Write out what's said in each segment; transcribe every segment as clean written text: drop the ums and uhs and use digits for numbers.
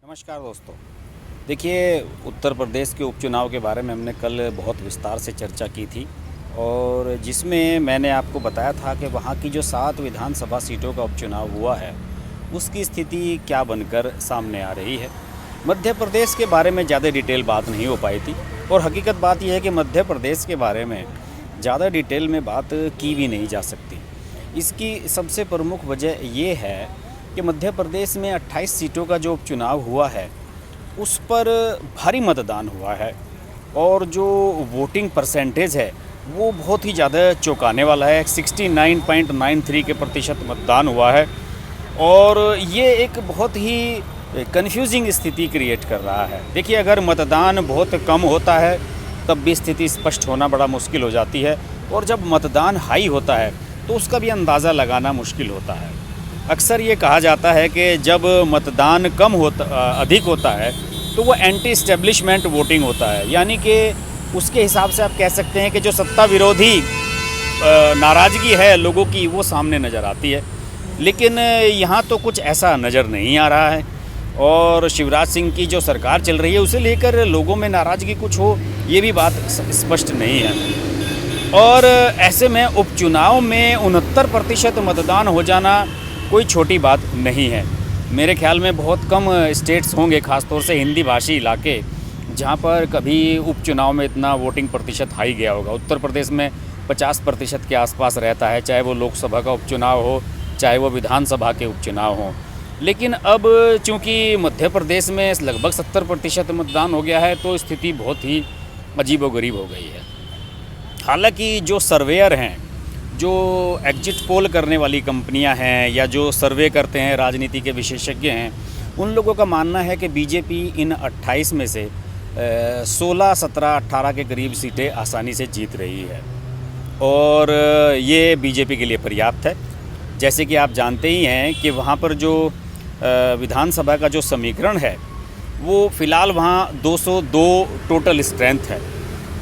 नमस्कार दोस्तों, देखिए उत्तर प्रदेश के उपचुनाव के बारे में हमने कल बहुत विस्तार से चर्चा की थी और जिसमें मैंने आपको बताया था कि वहाँ की जो 7 विधानसभा सीटों का उपचुनाव हुआ है उसकी स्थिति क्या बनकर सामने आ रही है। मध्य प्रदेश के बारे में ज़्यादा डिटेल बात नहीं हो पाई थी और हकीकत बात यह है कि मध्य प्रदेश के बारे में ज़्यादा डिटेल में बात की भी नहीं जा सकती। इसकी सबसे प्रमुख वजह ये है कि मध्य प्रदेश में 28 सीटों का जो उपचुनाव हुआ है उस पर भारी मतदान हुआ है और जो वोटिंग परसेंटेज है वो बहुत ही ज़्यादा चौंकाने वाला है। 69.93 के प्रतिशत मतदान हुआ है और ये एक बहुत ही कन्फ्यूजिंग स्थिति क्रिएट कर रहा है। देखिए, अगर मतदान बहुत कम होता है तब भी स्थिति स्पष्ट होना बड़ा मुश्किल हो जाती है और जब मतदान हाई होता है तो उसका भी अंदाज़ा लगाना मुश्किल होता है। अक्सर ये कहा जाता है कि जब मतदान अधिक होता है तो वो एंटी इस्टेब्लिशमेंट वोटिंग होता है, यानी कि उसके हिसाब से आप कह सकते हैं कि जो सत्ता विरोधी नाराज़गी है लोगों की वो सामने नज़र आती है। लेकिन यहाँ तो कुछ ऐसा नज़र नहीं आ रहा है और शिवराज सिंह की जो सरकार चल रही है उसे लेकर लोगों में नाराज़गी कुछ हो ये भी बात स्पष्ट नहीं है। और ऐसे में उपचुनाव में 69% मतदान हो जाना कोई छोटी बात नहीं है। मेरे ख्याल में बहुत कम स्टेट्स होंगे, ख़ासतौर से हिंदी भाषी इलाके, जहाँ पर कभी उपचुनाव में इतना वोटिंग प्रतिशत हाई गया होगा। उत्तर प्रदेश में 50% के आसपास रहता है, चाहे वो लोकसभा का उपचुनाव हो चाहे वो विधानसभा के उपचुनाव हों। लेकिन अब चूँकि मध्य प्रदेश में लगभग 70% मतदान हो गया है तो स्थिति बहुत ही अजीबोगरीब हो गई है। हालांकि जो सर्वेयर हैं, जो एग्जिट पोल करने वाली कंपनियां हैं या जो सर्वे करते हैं, राजनीति के विशेषज्ञ हैं, उन लोगों का मानना है कि बीजेपी इन 28 में से 16, 17, 18 के करीब सीटें आसानी से जीत रही है और ये बीजेपी के लिए पर्याप्त है। जैसे कि आप जानते ही हैं कि वहाँ पर जो विधानसभा का जो समीकरण है वो फ़िलहाल वहाँ 202 टोटल स्ट्रेंथ है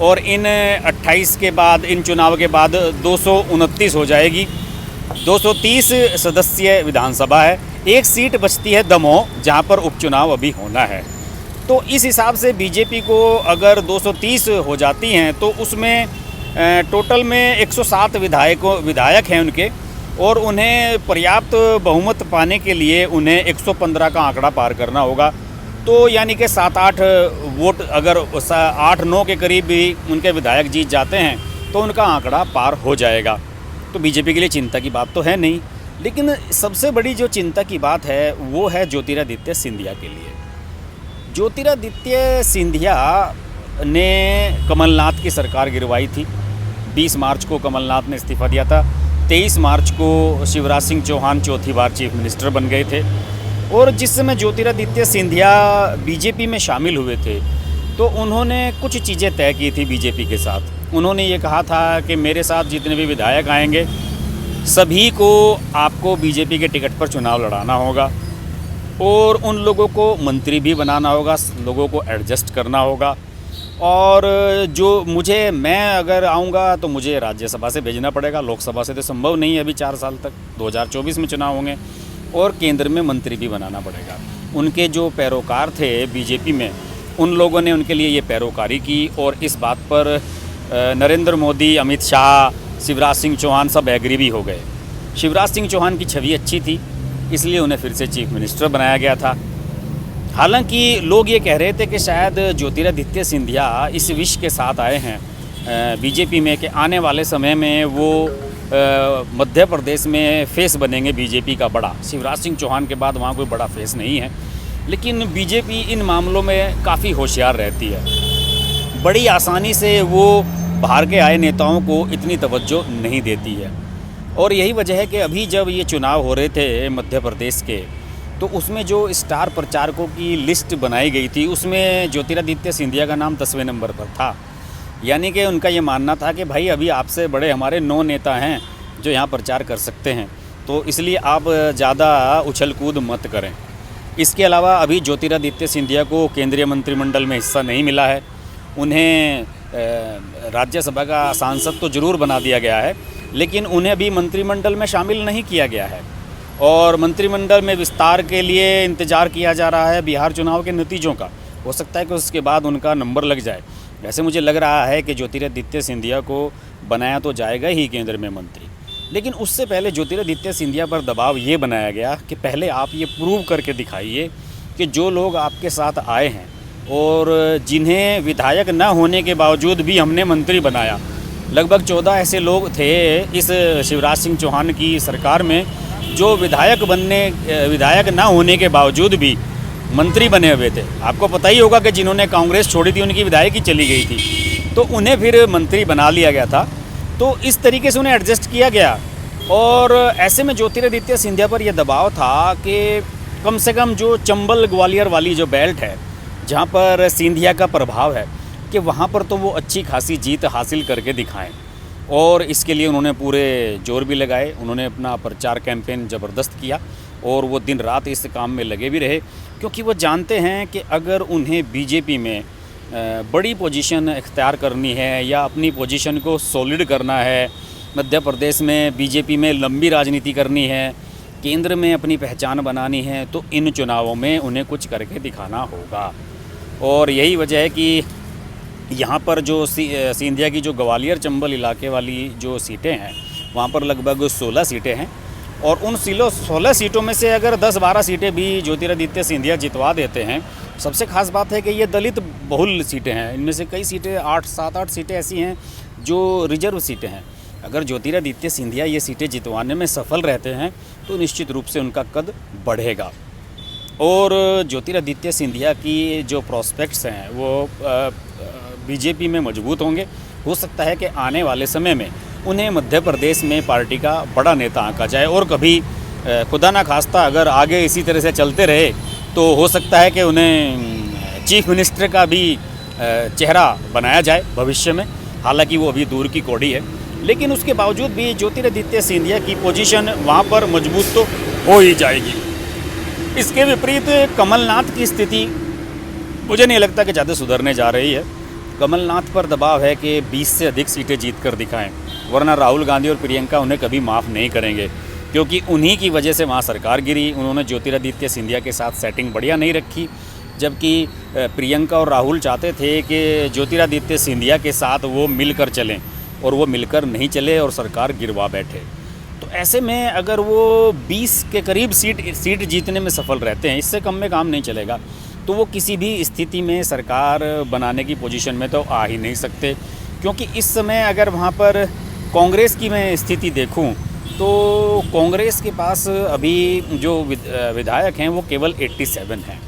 और इन 28 के बाद, इन चुनाव के बाद 229 हो जाएगी। 230 सदस्यीय विधानसभा है, एक सीट बचती है दमोह जहां पर उपचुनाव अभी होना है। तो इस हिसाब से बीजेपी को अगर 230 हो जाती हैं तो उसमें टोटल में 107 विधायक हैं उनके और उन्हें पर्याप्त बहुमत पाने के लिए उन्हें 115 का आंकड़ा पार करना होगा। तो यानी कि 7-8 वोट, अगर 8-9 के करीब भी उनके विधायक जीत जाते हैं तो उनका आंकड़ा पार हो जाएगा। तो बीजेपी के लिए चिंता की बात तो है नहीं। लेकिन सबसे बड़ी जो चिंता की बात है वो है ज्योतिरादित्य सिंधिया के लिए। ज्योतिरादित्य सिंधिया ने कमलनाथ की सरकार गिरवाई थी। 20 मार्च को कमलनाथ ने इस्तीफ़ा दिया था। 23 मार्च को शिवराज सिंह चौहान चौथी बार चीफ मिनिस्टर बन गए थे और जिस समय ज्योतिरादित्य सिंधिया बीजेपी में शामिल हुए थे तो उन्होंने कुछ चीज़ें तय की थी बीजेपी के साथ। उन्होंने ये कहा था कि मेरे साथ जितने भी विधायक आएंगे सभी को आपको बीजेपी के टिकट पर चुनाव लड़ाना होगा और उन लोगों को मंत्री भी बनाना होगा, लोगों को एडजस्ट करना होगा और मैं अगर आऊँगा तो मुझे राज्यसभा से भेजना पड़ेगा, लोकसभा से तो संभव नहीं है अभी 4 साल तक, 2024 में चुनाव होंगे और केंद्र में मंत्री भी बनाना पड़ेगा। उनके जो पैरोकार थे बीजेपी में, उन लोगों ने उनके लिए ये पैरोकारी की और इस बात पर नरेंद्र मोदी, अमित शाह, शिवराज सिंह चौहान सब एग्री भी हो गए। शिवराज सिंह चौहान की छवि अच्छी थी इसलिए उन्हें फिर से चीफ मिनिस्टर बनाया गया था। हालांकि लोग ये कह रहे थे कि शायद ज्योतिरादित्य सिंधिया इस विश के साथ आए हैं बीजेपी में कि आने वाले समय में वो मध्य प्रदेश में फेस बनेंगे बीजेपी का बड़ा। शिवराज सिंह चौहान के बाद वहाँ कोई बड़ा फेस नहीं है, लेकिन बीजेपी इन मामलों में काफ़ी होशियार रहती है। बड़ी आसानी से वो बाहर के आए नेताओं को इतनी तवज्जो नहीं देती है और यही वजह है कि अभी जब ये चुनाव हो रहे थे मध्य प्रदेश के तो उसमें जो स्टार प्रचारकों की लिस्ट बनाई गई थी उसमें ज्योतिरादित्य सिंधिया का नाम 10वें नंबर पर था। यानी कि उनका ये मानना था कि भाई अभी आपसे बड़े हमारे 9 नेता हैं जो यहाँ प्रचार कर सकते हैं, तो इसलिए आप ज़्यादा उछल कूद मत करें। इसके अलावा अभी ज्योतिरादित्य सिंधिया को केंद्रीय मंत्रिमंडल में हिस्सा नहीं मिला है। उन्हें राज्यसभा का सांसद तो ज़रूर बना दिया गया है, लेकिन उन्हें अभी मंत्रिमंडल में शामिल नहीं किया गया है और मंत्रिमंडल में विस्तार के लिए इंतज़ार किया जा रहा है बिहार चुनाव के नतीजों का। हो सकता है कि उसके बाद उनका नंबर लग जाए। वैसे मुझे लग रहा है कि ज्योतिरादित्य सिंधिया को बनाया तो जाएगा ही केंद्र में मंत्री, लेकिन उससे पहले ज्योतिरादित्य सिंधिया पर दबाव ये बनाया गया कि पहले आप ये प्रूव करके दिखाइए कि जो लोग आपके साथ आए हैं और जिन्हें विधायक न होने के बावजूद भी हमने मंत्री बनाया, लगभग 14 ऐसे लोग थे इस शिवराज सिंह चौहान की सरकार में जो विधायक न होने के बावजूद भी मंत्री बने हुए थे। आपको पता ही होगा कि जिन्होंने कांग्रेस छोड़ी थी उनकी विधायकी चली गई थी, तो उन्हें फिर मंत्री बना लिया गया था। तो इस तरीके से उन्हें एडजस्ट किया गया और ऐसे में ज्योतिरादित्य सिंधिया पर यह दबाव था कि कम से कम जो चंबल ग्वालियर वाली जो बेल्ट है जहाँ पर सिंधिया का प्रभाव है कि वहाँ पर तो वो अच्छी खासी जीत हासिल करके दिखाएं और इसके लिए उन्होंने पूरे जोर भी लगाए। उन्होंने अपना प्रचार कैंपेन ज़बरदस्त किया और वो दिन रात इस काम में लगे भी रहे, क्योंकि वो जानते हैं कि अगर उन्हें बीजेपी में बड़ी पोजीशन इख्तियार करनी है या अपनी पोजीशन को सॉलिड करना है, मध्य प्रदेश में बीजेपी में लंबी राजनीति करनी है, केंद्र में अपनी पहचान बनानी है, तो इन चुनावों में उन्हें कुछ करके दिखाना होगा। और यही वजह है कि यहाँ पर जो सिंधिया की जो ग्वालियर चंबल इलाके वाली जो सीटें हैं वहाँ पर लगभग 16 सीटें हैं और उन 16 सीटों में से अगर 10-12 सीटें भी ज्योतिरादित्य सिंधिया जितवा देते हैं, सबसे खास बात है कि ये दलित बहुल सीटें हैं। इनमें से कई सीटें 7-8 सीटें ऐसी हैं जो रिजर्व सीटें हैं। अगर ज्योतिरादित्य सिंधिया ये सीटें जितवाने में सफल रहते हैं तो निश्चित रूप से उनका कद बढ़ेगा और ज्योतिरादित्य सिंधिया की जो प्रॉस्पेक्ट्स हैं वो बीजेपी में मजबूत होंगे। हो सकता है कि आने वाले समय में उन्हें मध्य प्रदेश में पार्टी का बड़ा नेता आंका जाए और कभी खुदा ना खास्ता अगर आगे इसी तरह से चलते रहे तो हो सकता है कि उन्हें चीफ मिनिस्टर का भी चेहरा बनाया जाए भविष्य में। हालांकि वो अभी दूर की कौड़ी है, लेकिन उसके बावजूद भी ज्योतिरादित्य सिंधिया की पोजीशन वहाँ पर मजबूत तो हो ही जाएगी। इसके विपरीत कमलनाथ की स्थिति मुझे नहीं लगता कि ज़्यादा सुधरने जा रही है। कमलनाथ पर दबाव है कि 20 से अधिक सीटें जीत कर दिखाएं, वरना राहुल गांधी और प्रियंका उन्हें कभी माफ़ नहीं करेंगे, क्योंकि उन्हीं की वजह से वहाँ सरकार गिरी। उन्होंने ज्योतिरादित्य सिंधिया के साथ सेटिंग बढ़िया नहीं रखी, जबकि प्रियंका और राहुल चाहते थे कि ज्योतिरादित्य सिंधिया के साथ वो मिलकर चलें और वो मिलकर नहीं चले और सरकार गिरवा बैठे। तो ऐसे में अगर वो 20 के करीब सीट जीतने में सफल रहते हैं, इससे कम में काम नहीं चलेगा, तो वो किसी भी स्थिति में सरकार बनाने की पोजीशन में तो आ ही नहीं सकते। क्योंकि इस समय अगर वहाँ पर कांग्रेस की मैं स्थिति देखूँ तो कांग्रेस के पास अभी जो विधायक हैं वो केवल 87 हैं,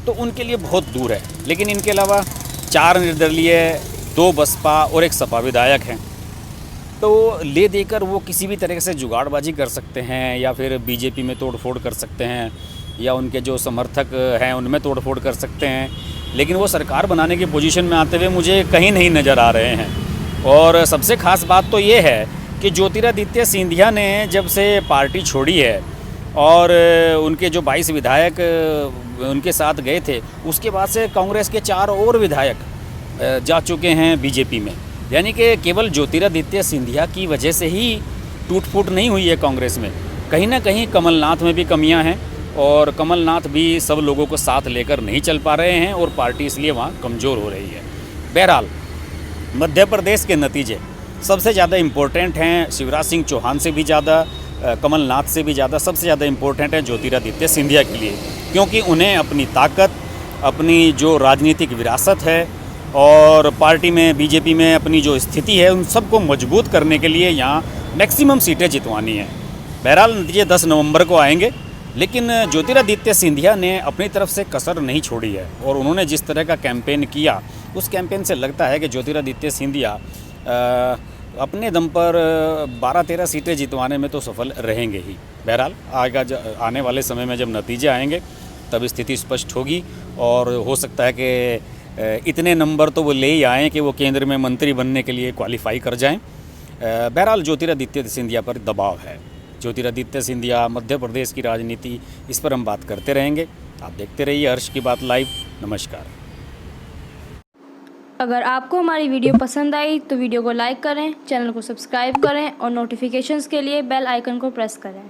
तो उनके लिए बहुत दूर है। लेकिन इनके अलावा 4 निर्दलीय, 2 बसपा और 1 सपा विधायक हैं, तो ले देकर वो किसी भी तरह से जुगाड़बाजी कर सकते हैं या फिर बीजेपी में तोड़फोड़ कर सकते हैं या उनके जो समर्थक हैं उनमें तोड़फोड़ कर सकते हैं, लेकिन वो सरकार बनाने की पोजीशन में आते हुए मुझे कहीं नहीं नज़र आ रहे हैं। और सबसे ख़ास बात तो ये है कि ज्योतिरादित्य सिंधिया ने जब से पार्टी छोड़ी है और उनके जो 22 विधायक उनके साथ गए थे, उसके बाद से कांग्रेस के 4 और विधायक जा चुके हैं बीजेपी में। यानी कि केवल ज्योतिरादित्य सिंधिया की वजह से ही टूट फूट नहीं हुई है कांग्रेस में, कहीं ना कहीं कमलनाथ में भी कमियां हैं और कमलनाथ भी सब लोगों को साथ लेकर नहीं चल पा रहे हैं और पार्टी इसलिए वहाँ कमज़ोर हो रही है। बहरहाल मध्य प्रदेश के नतीजे सबसे ज़्यादा इम्पोर्टेंट हैं। शिवराज सिंह चौहान से भी ज़्यादा, कमलनाथ से भी ज़्यादा सबसे ज़्यादा इम्पोर्टेंट है ज्योतिरादित्य सिंधिया के लिए, क्योंकि उन्हें अपनी ताकत, अपनी जो राजनीतिक विरासत है और पार्टी में बीजेपी में अपनी जो स्थिति है उन सबको मजबूत करने के लिए यहाँ मैक्सिमम सीटें जितवानी हैं। बहरहाल नतीजे 10 नवंबर को आएंगे, लेकिन ज्योतिरादित्य सिंधिया ने अपनी तरफ से कसर नहीं छोड़ी है और उन्होंने जिस तरह का कैंपेन किया उस कैंपेन से लगता है कि ज्योतिरादित्य सिंधिया अपने दम पर 12-13 सीटें जितवाने में तो सफल रहेंगे ही। बहरहाल आने वाले समय में जब नतीजे आएंगे तब स्थिति स्पष्ट होगी और हो सकता है कि इतने नंबर तो वो ले ही आएँ कि वो केंद्र में मंत्री बनने के लिए क्वालिफाई कर जाएं। बहरहाल ज्योतिरादित्य सिंधिया पर दबाव है। ज्योतिरादित्य सिंधिया, मध्य प्रदेश की राजनीति, इस पर हम बात करते रहेंगे। आप देखते रहिए हर्ष की बात लाइव। नमस्कार। अगर आपको हमारी वीडियो पसंद आई तो वीडियो को लाइक करें, चैनल को सब्सक्राइब करें और नोटिफिकेशंस के लिए बेल आइकन को प्रेस करें।